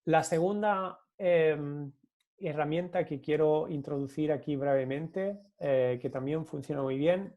La segunda herramienta que quiero introducir aquí brevemente, que también funciona muy bien,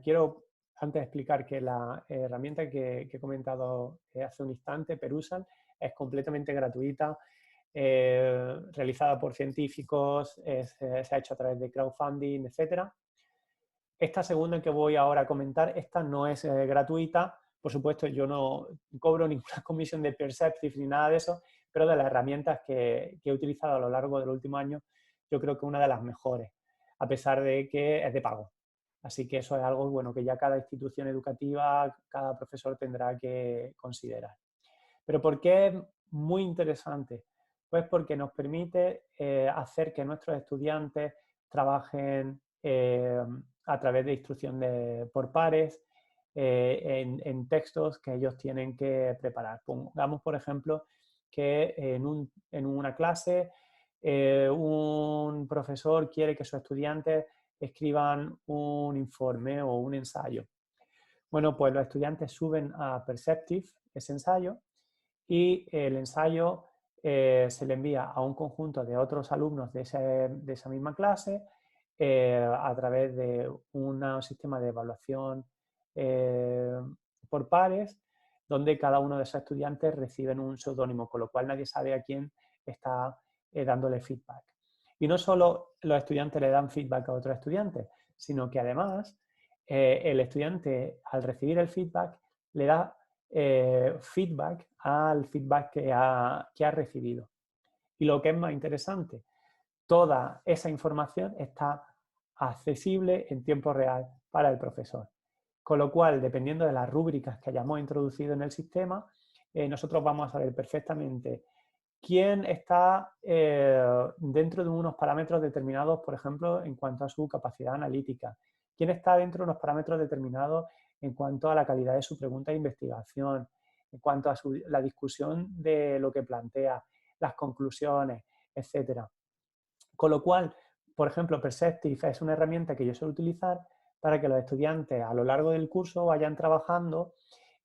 quiero antes explicar que la herramienta que he comentado hace un instante, Perusal, es completamente gratuita, realizada por científicos, se ha hecho a través de crowdfunding, etcétera. Esta segunda que voy ahora a comentar, esta no es gratuita. Por supuesto, yo no cobro ninguna comisión de Perceptive ni nada de eso, pero de las herramientas que he utilizado a lo largo del último año, yo creo que una de las mejores, a pesar de que es de pago. Así que eso es algo bueno que ya cada institución educativa, cada profesor tendrá que considerar. Pero ¿por qué es muy interesante? Pues porque nos permite hacer que nuestros estudiantes trabajen a través de instrucción por pares, en textos que ellos tienen que preparar. Pongamos, por ejemplo, que en una clase un profesor quiere que sus estudiantes escriban un informe o un ensayo. Bueno, pues los estudiantes suben a Perceptive ese ensayo y el ensayo se le envía a un conjunto de otros alumnos de esa misma clase a través de un sistema de evaluación eh, por pares, donde cada uno de esos estudiantes reciben un seudónimo, con lo cual nadie sabe a quién está dándole feedback. Y no solo los estudiantes le dan feedback a otros estudiantes, sino que además el estudiante, al recibir el feedback, le da feedback al feedback que ha recibido. Y lo que es más interesante, toda esa información está accesible en tiempo real para el profesor. Con lo cual, dependiendo de las rúbricas que hayamos introducido en el sistema, nosotros vamos a saber perfectamente quién está dentro de unos parámetros determinados, por ejemplo, en cuanto a su capacidad analítica, quién está dentro de unos parámetros determinados en cuanto a la calidad de su pregunta de investigación, en cuanto a la discusión de lo que plantea, las conclusiones, etcétera. Con lo cual, por ejemplo, Perceptive es una herramienta que yo suelo utilizar para que los estudiantes a lo largo del curso vayan trabajando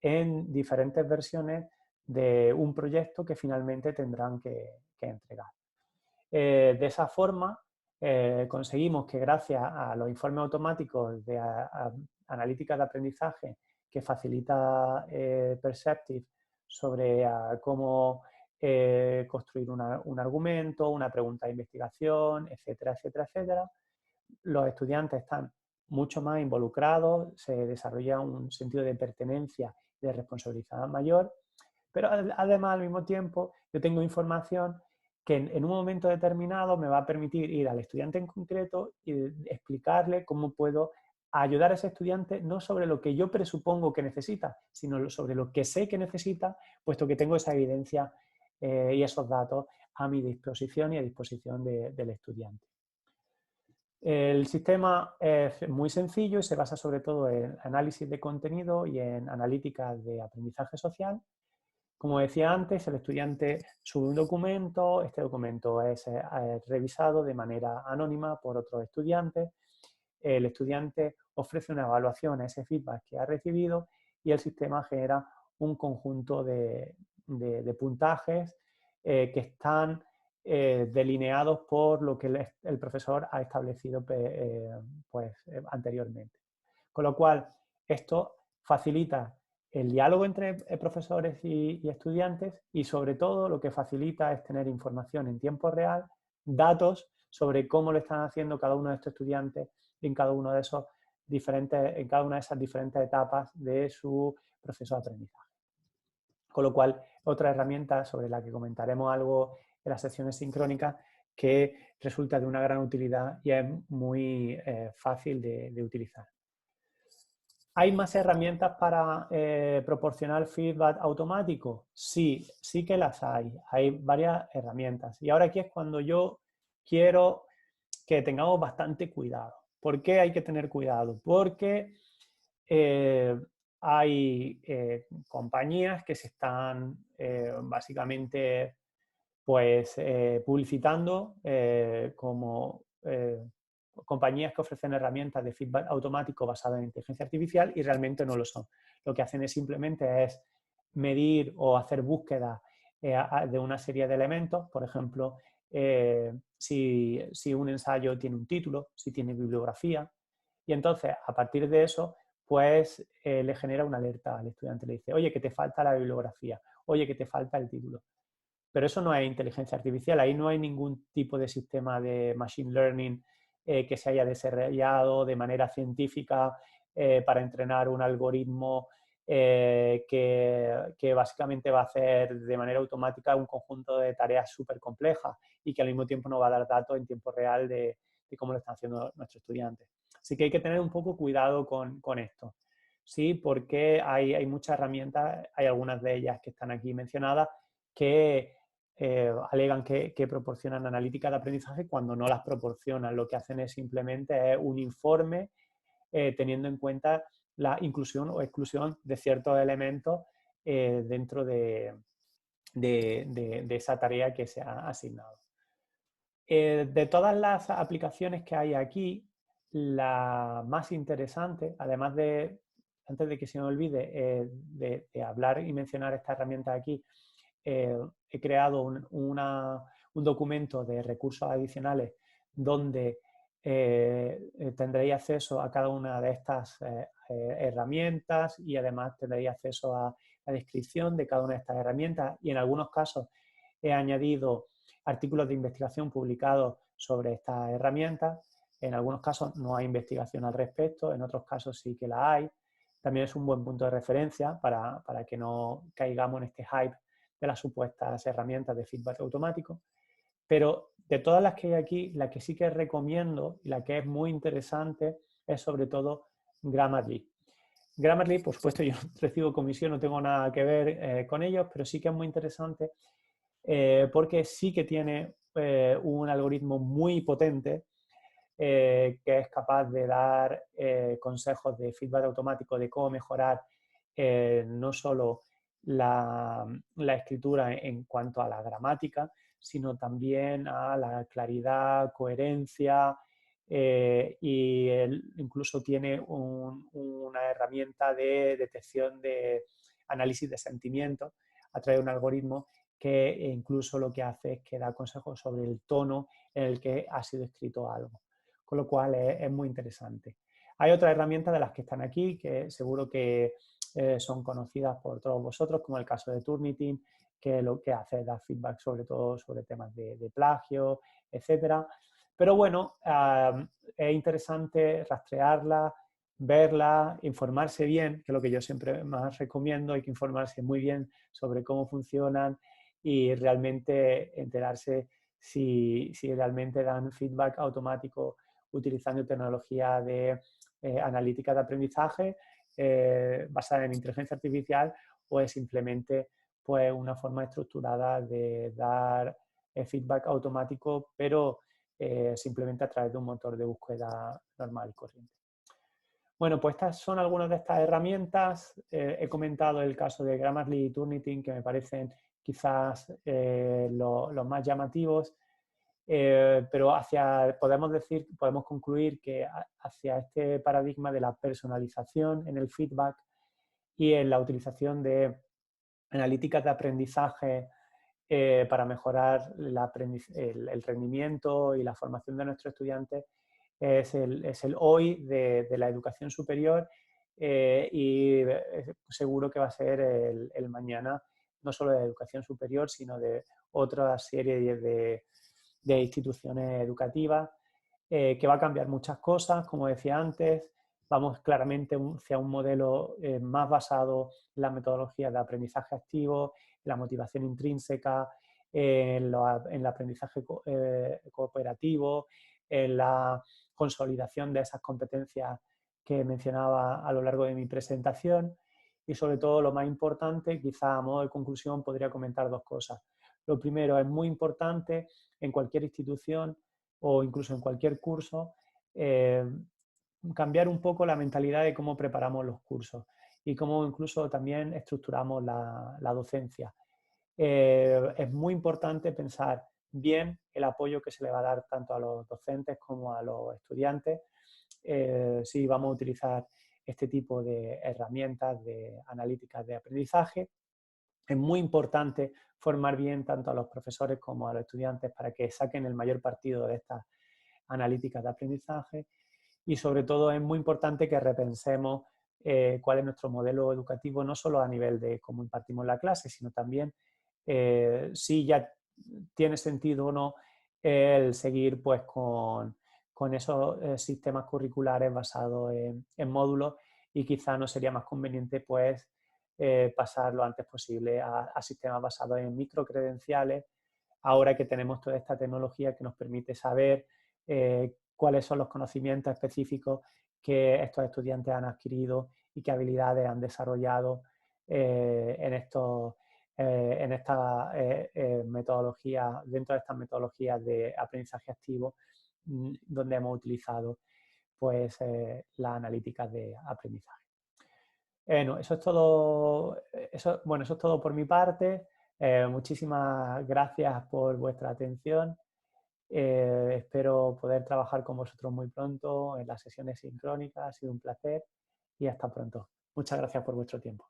en diferentes versiones de un proyecto que finalmente tendrán que entregar. De esa forma, conseguimos que gracias a los informes automáticos de analítica de aprendizaje que facilita Perceptive sobre cómo construir un argumento, una pregunta de investigación, etcétera, etcétera, etcétera, los estudiantes están mucho más involucrados, se desarrolla un sentido de pertenencia y de responsabilidad mayor, pero además al mismo tiempo yo tengo información que en un momento determinado me va a permitir ir al estudiante en concreto y explicarle cómo puedo ayudar a ese estudiante no sobre lo que yo presupongo que necesita, sino sobre lo que sé que necesita, puesto que tengo esa evidencia y esos datos a mi disposición y a disposición del estudiante. El sistema es muy sencillo y se basa sobre todo en análisis de contenido y en analítica de aprendizaje social. Como decía antes, el estudiante sube un documento, este documento es revisado de manera anónima por otros estudiantes, el estudiante ofrece una evaluación a ese feedback que ha recibido y el sistema genera un conjunto de puntajes que están delineados por lo que el profesor ha establecido anteriormente. Con lo cual, esto facilita el diálogo entre profesores y estudiantes y sobre todo lo que facilita es tener información en tiempo real, datos sobre cómo lo están haciendo cada uno de estos estudiantes en cada uno de esos en cada una de esas diferentes etapas de su proceso de aprendizaje. Con lo cual, otra herramienta sobre la que comentaremos algo en las sesiones sincrónicas que resulta de una gran utilidad y es muy fácil de utilizar. ¿Hay más herramientas para proporcionar feedback automático? Sí, sí que las hay. Hay varias herramientas. Y ahora aquí es cuando yo quiero que tengamos bastante cuidado. ¿Por qué hay que tener cuidado? Porque hay compañías que se están básicamente pues publicitando como compañías que ofrecen herramientas de feedback automático basadas en inteligencia artificial y realmente no lo son. Lo que hacen es simplemente medir o hacer búsquedas de una serie de elementos, por ejemplo, si un ensayo tiene un título, si tiene bibliografía, y entonces a partir de eso, pues le genera una alerta al estudiante, le dice, oye, que te falta la bibliografía, oye, que te falta el título. Pero eso no es inteligencia artificial, ahí no hay ningún tipo de sistema de machine learning que se haya desarrollado de manera científica para entrenar un algoritmo que básicamente va a hacer de manera automática un conjunto de tareas súper complejas y que al mismo tiempo nos va a dar datos en tiempo real de cómo lo están haciendo nuestros estudiantes. Así que hay que tener un poco cuidado con esto. Sí, porque hay muchas herramientas, hay algunas de ellas que están aquí mencionadas, que alegan que proporcionan analítica de aprendizaje cuando no las proporcionan. Lo que hacen es simplemente un informe teniendo en cuenta la inclusión o exclusión de ciertos elementos dentro de esa tarea que se ha asignado. De todas las aplicaciones que hay aquí, la más interesante, además de, antes de que se me olvide, de hablar y mencionar esta herramienta aquí, he creado un documento de recursos adicionales donde tendréis acceso a cada una de estas herramientas y además tendréis acceso a la descripción de cada una de estas herramientas y en algunos casos he añadido artículos de investigación publicados sobre estas herramientas. En algunos casos no hay investigación al respecto, en otros casos sí que la hay. También es un buen punto de referencia para que no caigamos en este hype de las supuestas herramientas de feedback automático. Pero de todas las que hay aquí, la que sí que recomiendo y la que es muy interesante es sobre todo Grammarly. Grammarly, por supuesto, yo no recibo comisión, no tengo nada que ver con ellos, pero sí que es muy interesante porque sí que tiene un algoritmo muy potente que es capaz de dar consejos de feedback automático de cómo mejorar no solo la escritura en cuanto a la gramática, sino también a la claridad, coherencia, y incluso tiene una herramienta de detección de análisis de sentimientos a través de un algoritmo que incluso lo que hace es que da consejos sobre el tono en el que ha sido escrito algo, con lo cual es muy interesante. Hay otras herramientas de las que están aquí que seguro que son conocidas por todos vosotros, como el caso de Turnitin, que lo que hace es dar feedback sobre todo sobre temas de plagio, etcétera. Pero bueno, es interesante rastrearla, verla, informarse bien, que es lo que yo siempre más recomiendo, hay que informarse muy bien sobre cómo funcionan y realmente enterarse si realmente dan feedback automático utilizando tecnología de analítica de aprendizaje basada en inteligencia artificial o es simplemente pues, una forma estructurada de dar feedback automático, pero simplemente a través de un motor de búsqueda normal y corriente. Bueno, pues estas son algunas de estas herramientas. He comentado el caso de Grammarly y Turnitin, que me parecen quizás los más llamativos, pero podemos concluir que hacia este paradigma de la personalización en el feedback y en la utilización de analíticas de aprendizaje para mejorar el rendimiento y la formación de nuestros estudiantes es el hoy de la educación superior y seguro que va a ser el mañana, no solo de la educación superior, sino de otra serie de instituciones educativas, que va a cambiar muchas cosas, como decía antes, vamos claramente hacia un modelo más basado en las metodologías de aprendizaje activo, en la motivación intrínseca, en el aprendizaje cooperativo, en la consolidación de esas competencias que mencionaba a lo largo de mi presentación y sobre todo lo más importante, quizá a modo de conclusión podría comentar dos cosas. Lo primero, es muy importante en cualquier institución o incluso en cualquier curso cambiar un poco la mentalidad de cómo preparamos los cursos y cómo incluso también estructuramos la docencia. Es muy importante pensar bien el apoyo que se le va a dar tanto a los docentes como a los estudiantes si vamos a utilizar este tipo de herramientas de analíticas de aprendizaje. Es muy importante formar bien tanto a los profesores como a los estudiantes para que saquen el mayor partido de estas analíticas de aprendizaje y sobre todo es muy importante que repensemos cuál es nuestro modelo educativo, no solo a nivel de cómo impartimos la clase, sino también si ya tiene sentido o no el seguir pues con esos sistemas curriculares basados en módulos y quizá no sería más conveniente pues pasar lo antes posible a sistemas basados en microcredenciales, ahora que tenemos toda esta tecnología que nos permite saber cuáles son los conocimientos específicos que estos estudiantes han adquirido y qué habilidades han desarrollado en esta metodología, dentro de estas metodologías de aprendizaje activo, donde hemos utilizado pues, las analíticas de aprendizaje. No, eso es todo, bueno, eso es todo por mi parte. Muchísimas gracias por vuestra atención. Espero poder trabajar con vosotros muy pronto en las sesiones sincrónicas. Ha sido un placer y hasta pronto. Muchas gracias por vuestro tiempo.